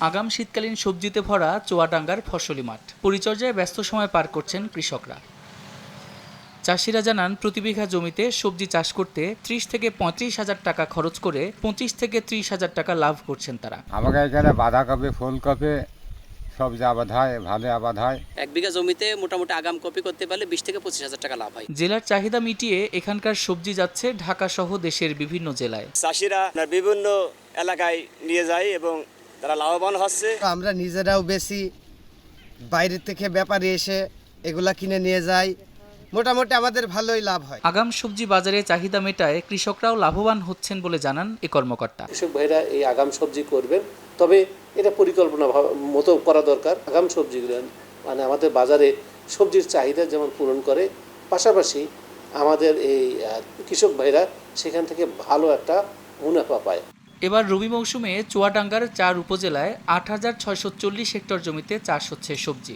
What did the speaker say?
আগাম শীতকালীন সবজিতে ভরা চুয়াডাঙ্গার ফসলি মাঠ। পরিচর্যায় ব্যস্ত সময় পার করছেন কৃষকরা। চাষিরা জানান, প্রতি বিঘা জমিতে সবজি চাষ করতে ৩০ থেকে ৩৫ হাজার টাকা খরচ করে ২৫ থেকে ৩০ হাজার টাকা লাভ করছেন তারা। আমাকে এখানে বাঁধাকপি, ফুলকপি সবজি আবাদ হয়, ভালো আবাদ হয়। ১ বিঘা জমিতে মোটামুটি আগাম কপি করতে পারলে ২০ থেকে ২৫ হাজার টাকা লাভ হয়। জেলার চাহিদা মিটিয়ে এখানকার সবজি যাচ্ছে ঢাকা সহ দেশের বিভিন্ন জেলায়। চাষিরা বিভিন্ন এলাকায় নিয়ে যায় এবং তারা লাভবান হচ্ছে। আমরা নিজেরাও বেশি, বাইরে থেকে ব্যাপারী এসে এগুলা কিনে নিয়ে যায়। মোটামুটি আমাদের ভালোই লাভ হয়। আগাম সবজি বাজারে চাহিদা মেটায় কৃষকরাও লাভবান হচ্ছেন বলে জানান এ কর্মকর্তা। কৃষক ভাইরা এই আগাম সবজি করবেন, তবে এটা পরিকল্পনা মতো করা দরকার। আগাম সবজিগুলো মানে আমাদের বাজারে সবজির চাহিদা যেমন পূরণ করে, পাশাপাশি আমাদের এই কৃষক ভাইরা সেখান থেকে ভালো একটা মুনাফা পায়। এবার রবি মৌসুমে চুয়াডাঙ্গার ৪ উপজেলায় ৮,৬৪০ হেক্টর জমিতে চাষ হচ্ছে সবজি।